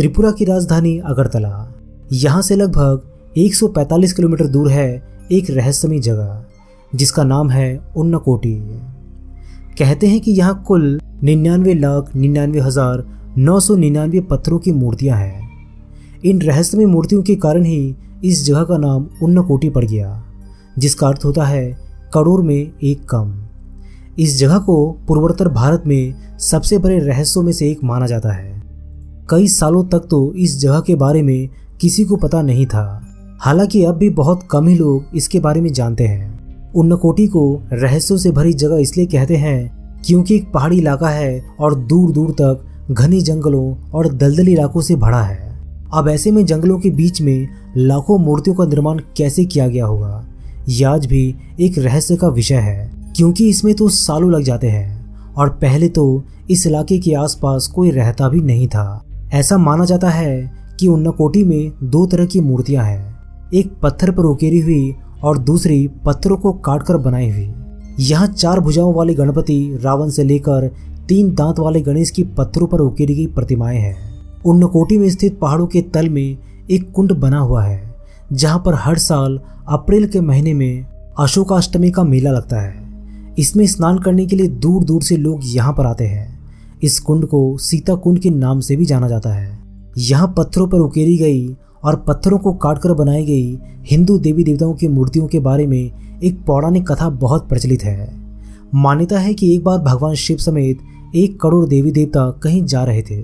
त्रिपुरा की राजधानी अगरतला। यहाँ से लगभग 145 किलोमीटर दूर है एक रहस्यमय जगह जिसका नाम है उन्नकोटी। कहते हैं कि यहाँ कुल 99,99,999 पत्थरों की मूर्तियाँ हैं। इन रहस्यमय मूर्तियों के कारण ही इस जगह का नाम उन्नकोटी पड़ गया, जिसका अर्थ होता है करोड़ में एक कम। इस जगह को पूर्वोत्तर भारत में सबसे बड़े रहस्यों में से एक माना जाता है। कई सालों तक तो इस जगह के बारे में किसी को पता नहीं था। हालांकि अब भी बहुत कम ही लोग इसके बारे में जानते हैं। उन्नकोटी को रहस्यों से भरी जगह इसलिए कहते हैं क्योंकि एक पहाड़ी इलाका है और दूर दूर तक घने जंगलों और दलदली इलाकों से भरा है। अब ऐसे में जंगलों के बीच में लाखों मूर्तियों का निर्माण कैसे किया गया होगा, यह आज भी एक रहस्य का विषय है, क्योंकि इसमें तो सालों लग जाते हैं और पहले तो इस इलाके के आसपास कोई रहता भी नहीं था। ऐसा माना जाता है कि उन्नकोटी में दो तरह की मूर्तियां हैं, एक पत्थर पर उकेरी हुई और दूसरी पत्थरों को काटकर बनाई हुई। यहाँ 4 भुजाओं वाले गणपति, रावण से लेकर 3 दांत वाले गणेश की पत्थरों पर उकेरी गई प्रतिमाएं हैं। उन्नकोटी में स्थित पहाड़ों के तल में एक कुंड बना हुआ है, जहाँ पर हर साल अप्रैल के महीने में अशोकाष्टमी का मेला लगता है। इसमें स्नान करने के लिए दूर दूर से लोग यहाँ पर आते हैं। इस कुंड को सीता कुंड के नाम से भी जाना जाता है। यहाँ पत्थरों पर उकेरी गई और पत्थरों को काटकर बनाई गई हिंदू देवी देवताओं की मूर्तियों के बारे में एक पौराणिक कथा बहुत प्रचलित है। मान्यता है कि एक बार भगवान शिव समेत 1 करोड़ देवी देवता कहीं जा रहे थे।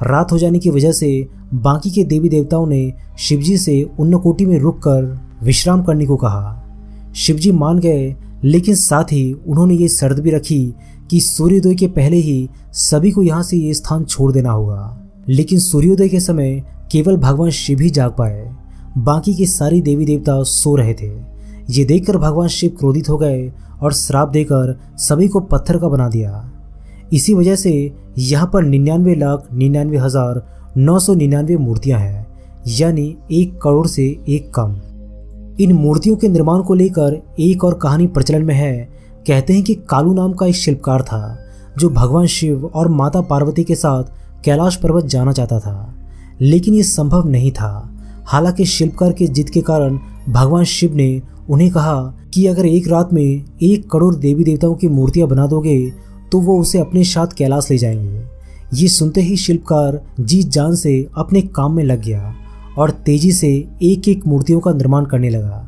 रात हो जाने की वजह से बाकी के देवी देवताओं ने शिवजी से उन्नकोटी में रुककर विश्राम करने को कहा। शिवजी मान गए, लेकिन साथ ही उन्होंने ये शर्त भी रखी कि सूर्योदय के पहले ही सभी को यहाँ से ये स्थान छोड़ देना होगा। लेकिन सूर्योदय के समय केवल भगवान शिव ही जाग पाए, बाकी के सारी देवी देवता सो रहे थे। ये देखकर भगवान शिव क्रोधित हो गए और श्राप देकर सभी को पत्थर का बना दिया। इसी वजह से यहाँ पर 99,99,999 मूर्तियाँ हैं, यानी 1 करोड़ से एक कम। इन मूर्तियों के निर्माण को लेकर एक और कहानी प्रचलन में है। कहते हैं कि कालू नाम का एक शिल्पकार था जो भगवान शिव और माता पार्वती के साथ कैलाश पर्वत जाना चाहता था, लेकिन ये संभव नहीं था। हालांकि शिल्पकार के जिद के कारण भगवान शिव ने उन्हें कहा कि अगर एक रात में 1 करोड़ देवी देवताओं की मूर्तियां बना दोगे तो वो उसे अपने साथ कैलाश ले जाएंगे। ये सुनते ही शिल्पकार जी जान से अपने काम में लग गया और तेजी से एक एक मूर्तियों का निर्माण करने लगा।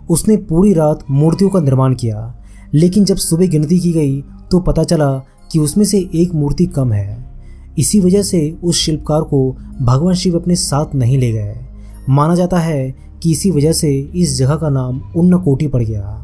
उसने पूरी रात मूर्तियों का निर्माण किया, लेकिन जब सुबह गिनती की गई तो पता चला कि उसमें से एक मूर्ति कम है। इसी वजह से उस शिल्पकार को भगवान शिव अपने साथ नहीं ले गए। माना जाता है कि इसी वजह से इस जगह का नाम उन्नकोटी पड़ गया।